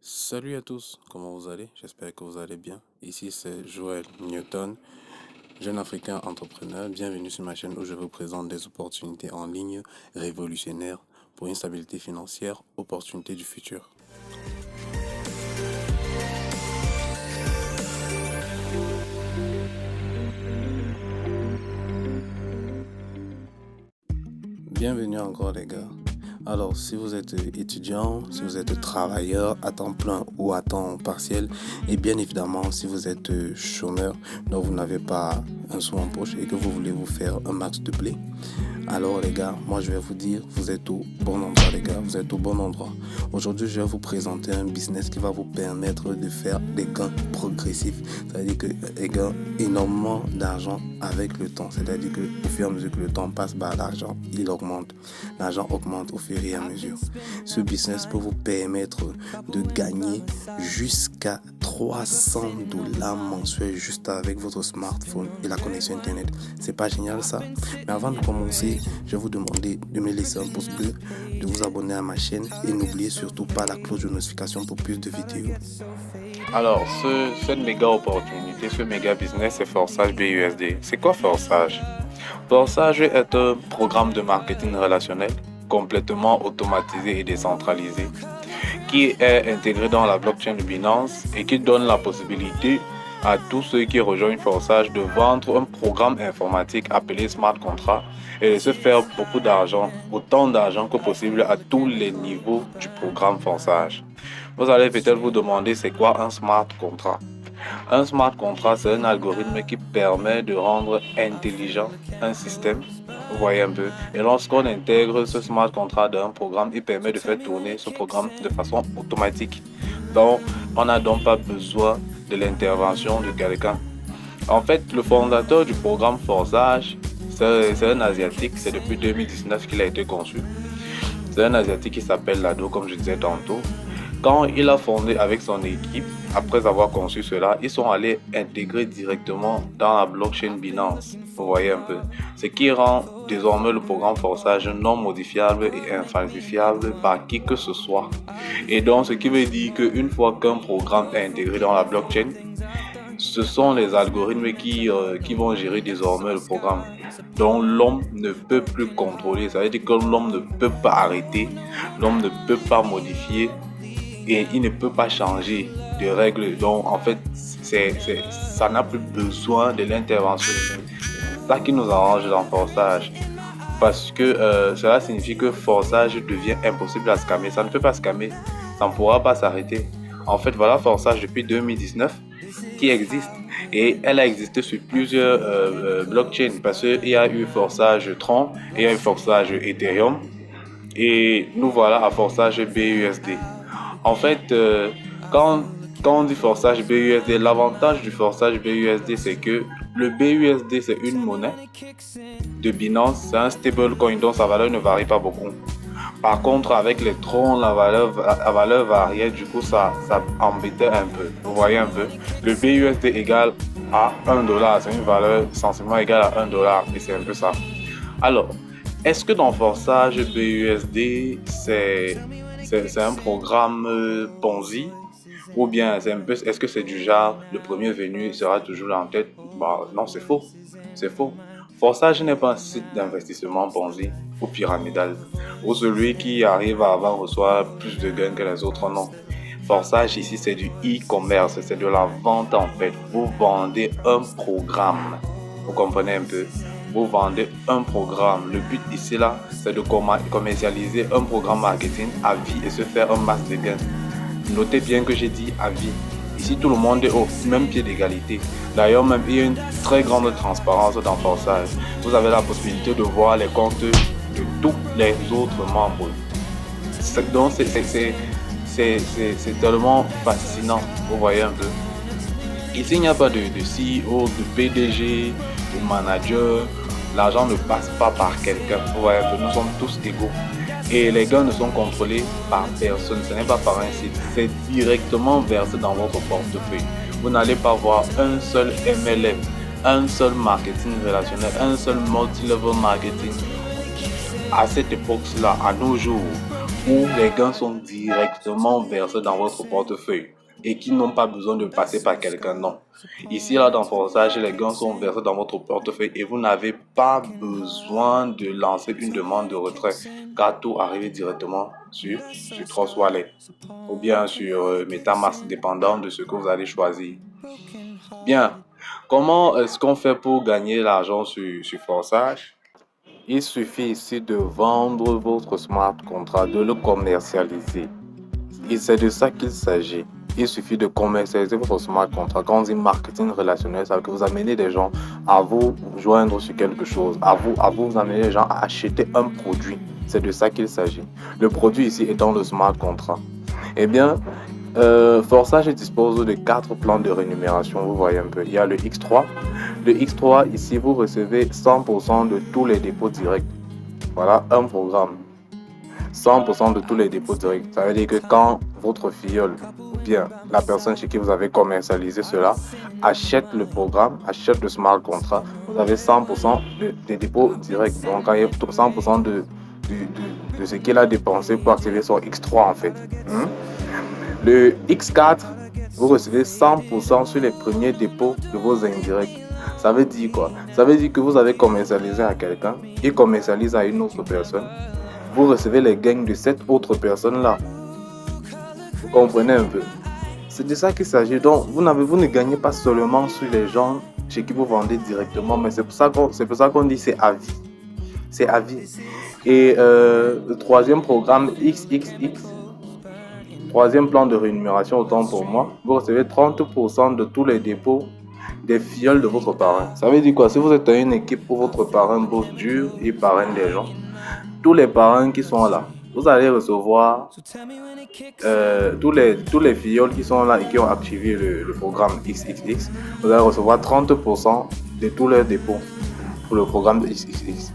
Salut à tous, comment vous allez? J'espère que vous allez bien. Ici c'est Joël Newton, jeune africain entrepreneur. Bienvenue sur ma chaîne où je vous présente des opportunités en ligne révolutionnaires pour une stabilité financière, opportunités du futur. Bienvenue encore les gars. Alors, si vous êtes étudiant, si vous êtes travailleur à temps plein ou à temps partiel, et bien évidemment, si vous êtes chômeur, donc vous n'avez pas un sou en poche et que vous voulez vous faire un max de blé, alors les gars, moi je vais vous dire, vous êtes au bon endroit les gars, vous êtes au bon endroit. Aujourd'hui, je vais vous présenter un business qui va vous permettre de faire des gains progressifs. C'est-à-dire que des gains énormément d'argent avec le temps. C'est-à-dire que au fur et à mesure que le temps passe, l'argent, il augmente. L'argent augmente au fur et à mesure. Ce business peut vous permettre de gagner jusqu'à 300 dollars mensuels juste avec votre smartphone et la connexion internet. C'est pas génial ça? Mais avant de commencer, je vais vous demander de me laisser un pouce bleu, de vous abonner à ma chaîne et n'oubliez surtout pas la cloche de notification pour plus de vidéos. Alors, cette méga opportunité, ce méga business, c'est Forsage BUSD. C'est quoi Forsage? Forsage est un programme de marketing relationnel complètement automatisé et décentralisé qui est intégré dans la blockchain de Binance et qui donne la possibilité à tous ceux qui rejoignent Forsage de vendre un programme informatique appelé Smart Contract et de se faire beaucoup d'argent, autant d'argent que possible à tous les niveaux du programme Forsage. Vous allez peut-être vous demander c'est quoi un Smart Contract. Un Smart Contract, c'est un algorithme qui permet de rendre intelligent un système. Vous voyez un peu. Et lorsqu'on intègre ce Smart Contract dans un programme, il permet de faire tourner ce programme de façon automatique. Donc, on n'a donc pas besoin de l'intervention de quelqu'un. En fait, le fondateur du programme Forsage, c'est un Asiatique. C'est depuis 2019 qu'il a été conçu. C'est un Asiatique qui s'appelle Lado, comme je disais tantôt. Quand il a fondé avec son équipe, après avoir conçu cela, ils sont allés intégrer directement dans la blockchain Binance. Vous voyez un peu. Ce qui rend désormais le programme Forsage non modifiable et infalsifiable par qui que ce soit. Et donc, ce qui veut dire qu'une fois qu'un programme est intégré dans la blockchain, ce sont les algorithmes qui vont gérer désormais le programme. Donc l'homme ne peut plus contrôler. Ça veut dire que l'homme ne peut pas arrêter, l'homme ne peut pas modifier et il ne peut pas changer de règles. Donc en fait, ça n'a plus besoin de l'intervention. C'est ça qui nous arrange dans Forsage. Parce que cela signifie que Forsage devient impossible à scammer. Ça ne peut pas scammer, ça ne pourra pas s'arrêter. En fait, voilà Forsage depuis 2019 qui existe. Et elle a existé sur plusieurs blockchains parce qu'il y a eu Forsage Tron, il y a eu Forsage Ethereum et nous voilà à Forsage BUSD. En fait, quand on dit Forsage BUSD, l'avantage du Forsage BUSD, c'est que le BUSD, c'est une monnaie de Binance, c'est un stablecoin dont sa valeur ne varie pas beaucoup. Par contre, avec les troncs, la valeur variait, du coup, ça embêtait un peu. Vous voyez un peu. Le BUSD égale à 1 dollar, c'est une valeur sensiblement égale à 1 dollar, et c'est un peu ça. Alors, est-ce que dans Forsage BUSD, c'est un programme Ponzi? Ou bien est-ce que c'est du genre le premier venu sera toujours là en tête? Non, c'est faux. C'est faux. Forsage n'est pas un site d'investissement Ponzi ou pyramidal, où celui qui arrive à avoir reçoit plus de gains que les autres, non. Forsage ici, c'est du e-commerce, c'est de la vente en fait. Vous vendez un programme. Vous comprenez un peu? Vous vendez un programme. Le but ici là, c'est de commercialiser un programme marketing à vie et se faire un max de gains. Notez bien que j'ai dit à vie. Ici, tout le monde est au même pied d'égalité. D'ailleurs, même il y a une très grande transparence dans Forsage. Vous avez la possibilité de voir les comptes de tous les autres membres. Donc, c'est tellement fascinant. Vous voyez un peu. Ici, il n'y a pas de CEO, de PDG, de manager. L'argent ne passe pas par quelqu'un. Vous voyez un peu. Nous sommes tous égaux. Et les gains ne sont contrôlés par personne, ce n'est pas par un site, c'est directement versé dans votre portefeuille. Vous n'allez pas voir un seul MLM, un seul marketing relationnel, un seul multi-level marketing. À cette époque-là, à nos jours, où les gains sont directement versés dans votre portefeuille et qui n'ont pas besoin de passer par quelqu'un, non. Ici, là, dans Forçage, les gains sont versés dans votre portefeuille et vous n'avez pas besoin de lancer une demande de retrait car tout arrive directement sur Trust Wallet ou bien sur MetaMask, dépendant de ce que vous allez choisir. Bien, comment est-ce qu'on fait pour gagner l'argent sur Forçage? Il suffit ici de vendre votre smart contract, de le commercialiser. Et c'est de ça qu'il s'agit. Il suffit de commercialiser votre smart contract. Quand on dit marketing relationnel, ça veut dire que vous amenez des gens à vous joindre sur quelque chose, à vous amener les gens à acheter un produit. C'est de ça qu'il s'agit. Le produit ici étant le smart contract. Eh bien, Forçage dispose de 4 plans de rémunération. Vous voyez un peu. Il y a le X3. Le X3, ici, vous recevez 100% de tous les dépôts directs. Voilà un programme. 100% de tous les dépôts directs. Ça veut dire que quand votre filleul ou bien la personne chez qui vous avez commercialisé cela achète le programme, achète le smart contract, vous avez 100% des dépôts directs. Donc, il y a 100% de ce qu'il a dépensé pour activer son X3 en fait. Le X4, vous recevez 100% sur les premiers dépôts de vos indirects. Ça veut dire quoi? Ça veut dire que vous avez commercialisé à quelqu'un, il commercialise à une autre personne. Vous recevez les gains de cette autre personne-là. Vous comprenez un peu? C'est de ça qu'il s'agit. Donc, vous ne gagnez pas seulement sur les gens chez qui vous vendez directement, mais c'est pour ça qu'on dit c'est à vie. C'est à vie. Et le troisième programme, XXX, troisième plan de rémunération, autant pour moi, vous recevez 30% de tous les dépôts des filleuls de votre parrain. Ça veut dire quoi? Si vous êtes dans une équipe où votre parrain bosse dur et parraine des gens, tous les parrains qui sont là, vous allez recevoir tous les filleuls qui sont là et qui ont activé le programme XXX, vous allez recevoir 30% de tous leurs dépôts pour le programme de XXX.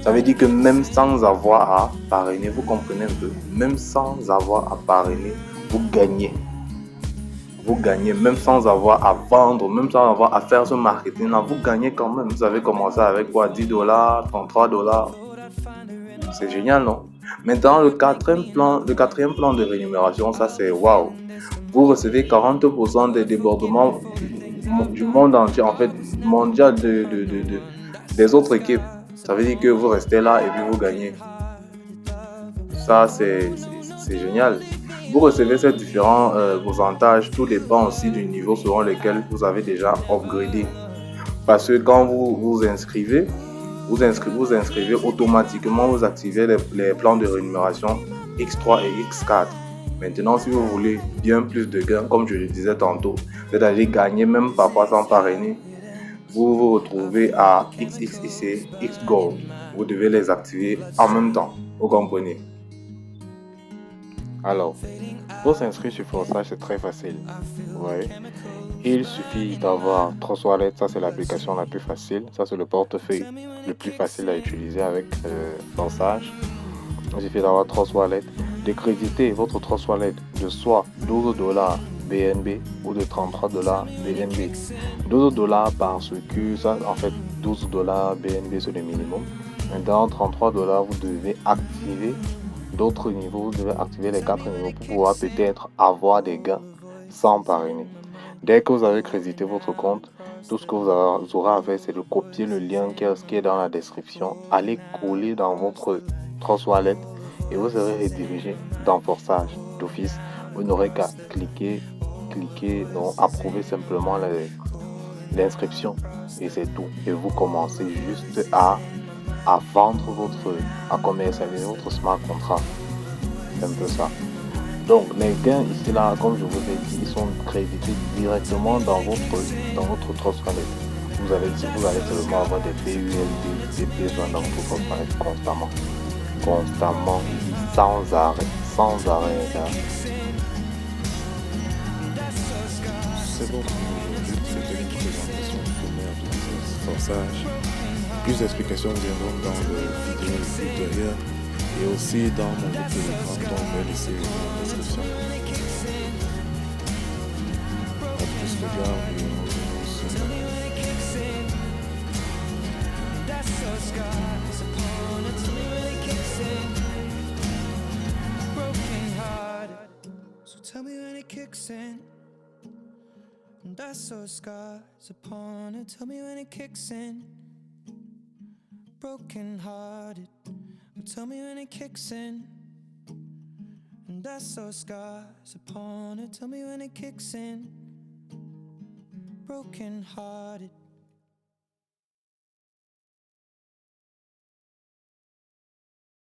Ça veut dire que même sans avoir à parrainer, vous comprenez un peu, même sans avoir à parrainer, vous gagnez. Vous gagnez, même sans avoir à vendre, même sans avoir à faire ce marketing-là, vous gagnez quand même. Vous avez commencé avec quoi? $10, $33. C'est génial, non? Maintenant, le quatrième plan de rémunération, ça c'est waouh. Vous recevez 40% des débordements du monde entier, en fait, mondial des autres équipes. Ça veut dire que vous restez là et puis vous gagnez. Ça, c'est génial. Vous recevez ces différents pourcentages. Tout dépend aussi du niveau selon lequel vous avez déjà upgradé. Parce que quand vous vous inscrivez automatiquement, vous activez les plans de rémunération X3 et X4. Maintenant, si vous voulez bien plus de gains, comme je le disais tantôt, c'est-à-dire gagner même parfois sans parrainer, vous vous retrouvez à XXIC, X Gold. Vous devez les activer en même temps. Vous comprenez? Alors, pour s'inscrire sur Forçage, c'est très facile. Ouais. Il suffit d'avoir Trust Wallet, ça c'est l'application la plus facile. Ça c'est le portefeuille le plus facile à utiliser avec Forçage. Il suffit d'avoir Trust Wallet, de créditer votre Trust Wallet de soit $12 BNB ou de $33 BNB. $12 parce que ça, en fait, $12 BNB c'est le minimum. Maintenant, $33, vous devez activer d'autres niveaux, vous devez activer les 4 niveaux pour pouvoir peut-être avoir des gains sans parrainer. Dès que vous avez crédité votre compte, tout ce que vous aurez à faire, c'est de copier le lien qui est dans la description, aller coller dans votre Trust Wallet et vous serez redirigé dans Forçage d'office. Vous n'aurez qu'à cliquer, non, approuver simplement l'inscription et c'est tout. Et vous commencez juste à vendre à commercialiser votre smart contract. C'est un peu ça. Donc les gains ici là, comme je vous ai dit, ils sont crédités directement dans votre Trust Wallet. Vous allez seulement avoir des BUSD, des besoins dans votre Trust Wallet constamment, sans arrêt. C'est bon, c'était une présentation sommaire du business Forçage. Plus d'explications viendront dans le vidéo ultérieure et aussi dans mon groupe Telegram dont je vais laisser la description. À plus les gars et on se revoit. tell me when it kicks in. And I saw scars upon it. Tell me when it kicks in. Broken hearted. Tell me when it kicks in. And I saw scars upon it. Tell me when it kicks in. Broken hearted.